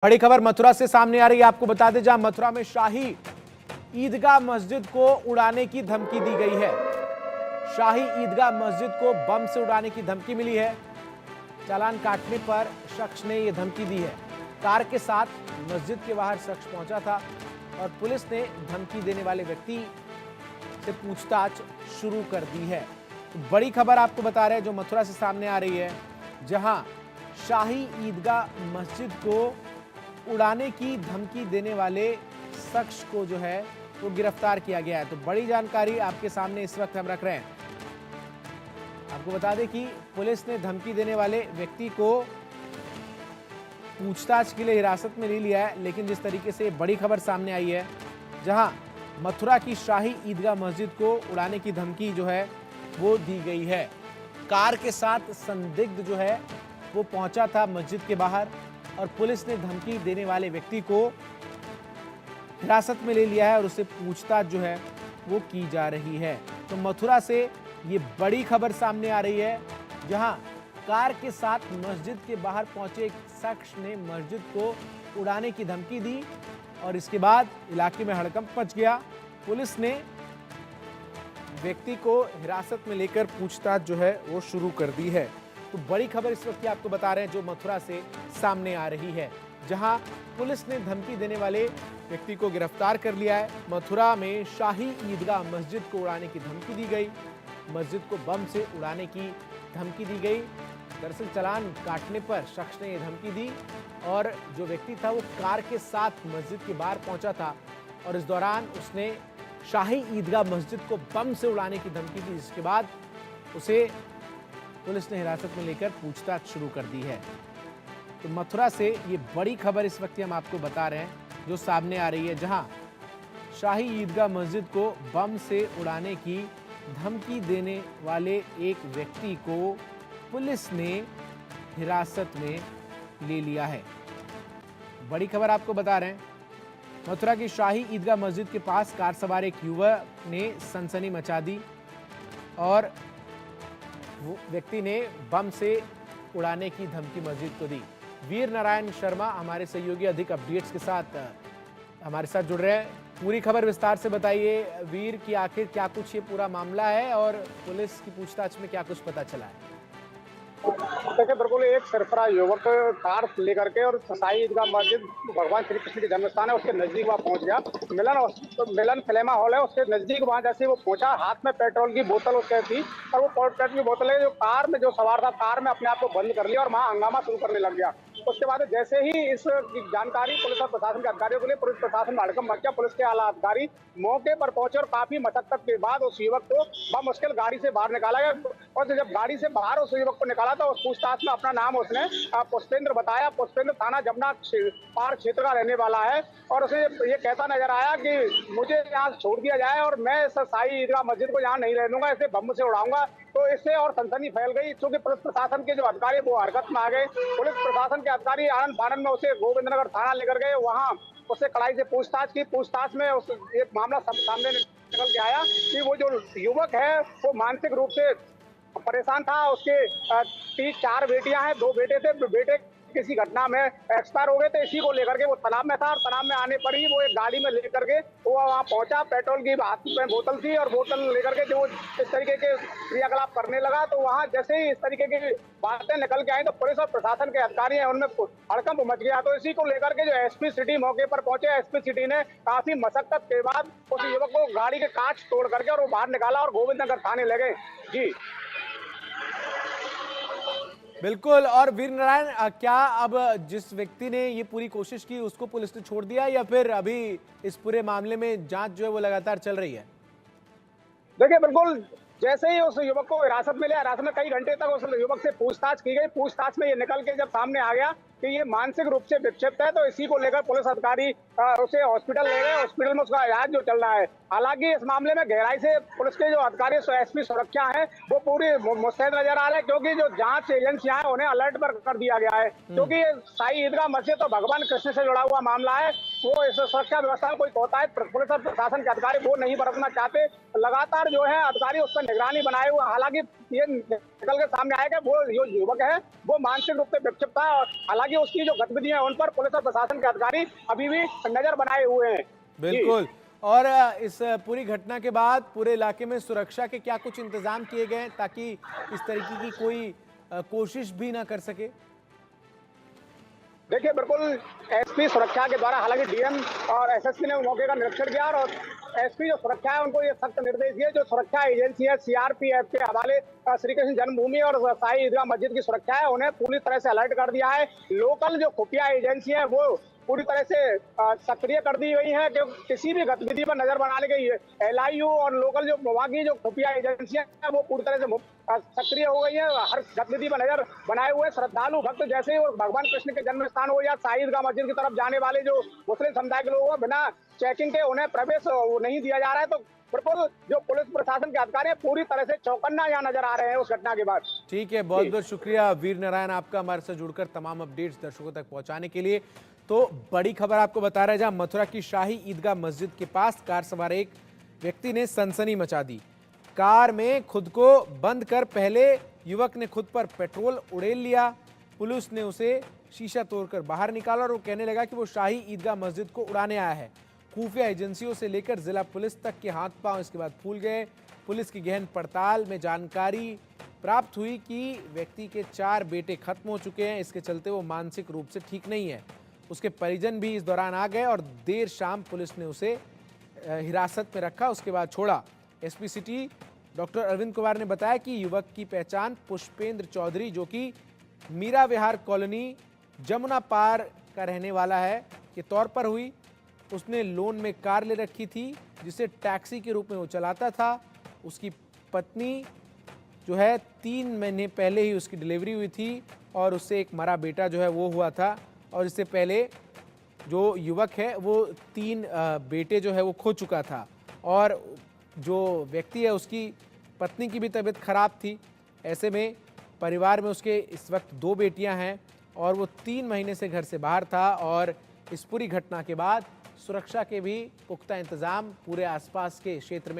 बड़ी खबर मथुरा से सामने आ रही है। आपको बता दें, जहां मथुरा में शाही ईदगाह मस्जिद को उड़ाने की धमकी दी गई है। शाही ईदगाह मस्जिद को बम से उड़ाने की धमकी मिली है। चालान काटने पर शख्स ने यह धमकी दी है। कार के साथ मस्जिद के बाहर शख्स पहुंचा था और पुलिस ने धमकी देने वाले व्यक्ति से पूछताछ शुरू कर दी है। तो बड़ी खबर आपको बता रहे हैं जो मथुरा से सामने आ रही है, जहां शाही ईदगाह मस्जिद को उड़ाने की धमकी देने वाले शख्स को जो है वो गिरफ्तार किया गया है। तो बड़ी जानकारी आपके सामने इस वक्त हम रख रहे हैं। आपको बता दें कि पुलिस ने धमकी देने वाले व्यक्ति को पूछताछ के लिए हिरासत में ले लिया है। लेकिन जिस तरीके से बड़ी खबर सामने आई है, जहां मथुरा की शाही ईदगाह मस्जिद को उड़ाने की धमकी जो है वो दी गई है। कार के साथ संदिग्ध जो है वो पहुंचा था मस्जिद के बाहर और पुलिस ने धमकी देने वाले व्यक्ति को हिरासत में ले लिया है और उससे पूछताछ जो है वो की जा रही है। तो मथुरा से ये बड़ी खबर सामने आ रही है, जहां कार के साथ मस्जिद के बाहर पहुंचे एक शख्स ने मस्जिद को उड़ाने की धमकी दी और इसके बाद इलाके में हड़कंप मच गया। पुलिस ने व्यक्ति को हिरासत में लेकर पूछताछ जो है वो शुरू कर दी है। तो बड़ी खबर इस वक्त की आपको बता रहे हैं जो मथुरा से सामने आ रही है, जहां पुलिस ने धमकी देने वाले व्यक्ति को गिरफ्तार कर लिया है। मथुरा में शाही ईदगाह मस्जिद को उड़ाने की धमकी दी गई, मस्जिद को बम से उड़ाने की धमकी दी गई। दरअसल चालान काटने पर शख्स ने यह धमकी दी और जो व्यक्ति था वो कार के साथ मस्जिद के बाहर पहुंचा था और इस दौरान उसने शाही ईदगाह मस्जिद को बम से उड़ाने की धमकी दी, जिसके बाद उसे पुलिस ने हिरासत में लेकर पूछताछ शुरू कर दी है। तो मथुरा से ये बड़ी खबर इस वक्त हम आपको बता रहे हैं जो सामने आ रही है, जहां शाही ईदगाह मस्जिद को बम से उड़ाने की धमकी देने वाले एक व्यक्ति को पुलिस ने हिरासत में ले लिया है। बड़ी खबर आपको बता रहे हैं, मथुरा की शाही ईदगाह मस्जिद के पास कार सवार एक युवक ने सनसनी मचा दी और वो व्यक्ति ने बम से उड़ाने की धमकी मस्जिद को दी। वीर नारायण शर्मा हमारे सहयोगी अधिक अपडेट्स के साथ हमारे साथ जुड़ रहे हैं। पूरी खबर विस्तार से बताइए वीर, की आखिर क्या कुछ ये पूरा मामला है और पुलिस की पूछताछ में क्या कुछ पता चला है? देखिए, बिल्कुल एक सरफरा युवक कार लेकर के और शाही ईदगाह मस्जिद भगवान श्री कृष्ण के जन्म स्थान है उसके नजदीक वहाँ पहुंच गया। मिलन सिनेमा हॉल है उसके नजदीक, वहाँ जैसे वो पहुंचा हाथ में पेट्रोल की बोतल उसके थी और वो पेट्रोल की बोतल जो कार में जो सवार था कार में अपने आप को बंद कर लिया और वहाँ हंगामा शुरू करने लग गया। उसके बाद जैसे ही इस जानकारी पुलिस और प्रशासन के अधिकारियों को लिए पुलिस प्रशासन में हड़कंप मच गया। पुलिस के आला अधिकारी मौके पर पहुंचे और काफी मशक्कत के बाद उस युवक को बमुश्किल गाड़ी से बाहर निकाला गया और जब गाड़ी से बाहर उस युवक को निकाला तो उस पूछताछ में अपना नाम उसने पुष्पेंद्र बताया। पुष्पेंद्र थाना जमुना पार क्षेत्र का रहने वाला है और उसे ये कहता नजर आया कि मुझे यहाँ छोड़ दिया जाए और मैं इस शाही ईदगाह मस्जिद को यहाँ नहीं रह दूंगा, इसे बम से उड़ाऊंगा। तो इससे और सनसनी फैल गई क्योंकि पुलिस प्रशासन के जो अधिकारी वो हरकत में आ गए। पुलिस प्रशासन के अधिकारी आनंद फानंद में उसे गोविंदनगर थाना लेकर गए, वहाँ उससे कड़ाई से पूछताछ की। पूछताछ में उस एक मामला सामने निकल के आया कि वो जो युवक है वो मानसिक रूप से परेशान था। उसके 3-4 बेटियां हैं, 2 बेटे थे। बेटे किसी घटना में एक्सपायर हो गए थे, इसी को लेकर के वो तनाव में था और तनाव में आने पर ही वो एक गाड़ी में लेकर के वो वहाँ पहुंचा। पेट्रोल की हाथ में बोतल थी और बोतल लेकर के जो इस तरीके के क्रियाकलाप करने लगा। तो वहाँ जैसे ही इस तरीके की बातें निकल के आई तो पुलिस और प्रशासन के अधिकारी हैं उनमें हड़कंप मच गया। तो इसी को लेकर के जो एसपी सिटी मौके पर पहुंचे, एसपी सिटी ने काफी मशक्कत के बाद उस युवक को गाड़ी के कांच तोड़ करके और वो बाहर निकाला और गोविंदनगर थाने ले गए। जी बिल्कुल। और वीर नारायण, क्या अब जिस व्यक्ति ने ये पूरी कोशिश की उसको पुलिस ने छोड़ दिया या फिर अभी इस पूरे मामले में जांच जो है वो लगातार चल रही है? देखिए, बिल्कुल जैसे ही उस युवक को हिरासत में लिया, हिरासत में कई घंटे तक उस युवक से पूछताछ की गई। पूछताछ में ये निकल के जब सामने आ गया कि ये मानसिक रूप से विक्षिप्त है तो इसी को लेकर पुलिस अधिकारी उसे हॉस्पिटल ले गए। हॉस्पिटल में उसका इलाज जो चल रहा है। हालांकि इस मामले में गहराई से पुलिस के जो अधिकारी एसपी सुरक्षा है वो पूरी मुस्तैद नजर आ रहे हैं क्योंकि जो जांच एजेंसियां हैं उन्हें अलर्ट पर कर दिया गया है क्योंकि शाही ईदगाह मस्जिद तो भगवान कृष्ण से जुड़ा हुआ मामला है। वो इस सुरक्षा व्यवस्था में कोई कोताही पुलिस और प्रशासन के अधिकारी वो नहीं बरतना चाहते। लगातार जो है अधिकारी उस पर निगरानी बनाए हुए, हालांकि ये निकल के सामने आएगा वो जो युवक है वो मानसिक रूप से विक्षिप्त था, और हालांकि उसकी जो गतिविधियां हैं उन पर पुलिस और प्रशासन के अधिकारी अभी भी नजर बनाए हुए हैं। जी। बिल्कुल। और इस पूरी घटना के बाद पूरे इलाके में सुरक्षा के क्या कुछ इंतजाम किए गए हैं ताकि इस तरीके की कोई कोशिश भी ना कर सके? देखिए बिल्कुल, एसपी सुरक्षा के द्वारा, हालांकि डीएम और एसएसपी ने मौके का निरीक्षण किया, और एसपी जो सुरक्षा है उनको ये सख्त निर्देश दिए, जो सुरक्षा एजेंसी है सीआरपीएफ के हवाले श्री कृष्ण जन्मभूमि और साई ईदगाह मस्जिद की सुरक्षा है, उन्हें पूरी तरह से अलर्ट कर दिया है। लोकल जो खुफिया एजेंसी है वो पूरी तरह से सक्रिय कर दी गई है, कि किसी भी गतिविधि पर नजर बनाने के लिए एलआईयू और लोकल जो वहाँ की जो खुफिया एजेंसियां हैं वो पूरी तरह से सक्रिय हो गई है, हर गतिविधि पर नजर बनाए हुए। श्रद्धालु भक्त जैसे ही वो भगवान कृष्ण के जन्म स्थान हो या साई ईदगाह मस्जिद की तरफ जाने वाले जो मुस्लिम समुदाय के लोग हैं, बिना चेकिंग के उन्हें प्रवेश नहीं दिया जा रहा है। तो बिल्कुल जो पुलिस प्रशासन के अधिकारी हैं पूरी तरह से चौकन्ना यहाँ नजर आ रहे हैं उस घटना के बाद। ठीक है, बहुत बहुत शुक्रिया वीर नारायण आपका हमारे साथ जुड़कर तमाम अपडेट्स दर्शकों तक पहुंचाने के लिए। तो बड़ी खबर आपको बता रहे हैं, जहां मथुरा की शाही ईदगाह मस्जिद के पास कार सवार एक व्यक्ति ने सनसनी मचा दी। कार में खुद को बंद कर पहले युवक ने खुद पर पेट्रोल उड़ेल लिया। पुलिस ने उसे शीशा तोड़कर बाहर निकाला और वो कहने लगा कि वो शाही ईदगाह मस्जिद को उड़ाने आया है। खुफिया एजेंसियों से लेकर जिला पुलिस तक के हाथ पांव इसके बाद फूल गए। पुलिस की गहन पड़ताल में जानकारी प्राप्त हुई कि व्यक्ति के 4 बेटे खत्म हो चुके हैं, इसके चलते वो मानसिक रूप से ठीक नहीं है। उसके परिजन भी इस दौरान आ गए और देर शाम पुलिस ने उसे हिरासत में रखा, उसके बाद छोड़ा। SP city doctor Arvind Kumar ने बताया कि युवक की पहचान पुष्पेंद्र चौधरी, जो कि मीरा विहार कॉलोनी जमुना पार का रहने वाला है, के तौर पर हुई। उसने लोन में कार ले रखी थी जिसे टैक्सी के रूप में वो चलाता था। उसकी पत्नी जो है 3 महीने पहले ही उसकी डिलीवरी हुई थी और उससे एक मरा बेटा जो है वो हुआ था। और इससे पहले जो युवक है वो 3 बेटे जो है वो खो चुका था। और जो व्यक्ति है उसकी पत्नी की भी तबीयत खराब थी। ऐसे में परिवार में उसके इस वक्त 2 बेटियां हैं और वो 3 महीने से घर से बाहर था। और इस पूरी घटना के बाद सुरक्षा के भी पुख्ता इंतजाम पूरे आसपास के क्षेत्र में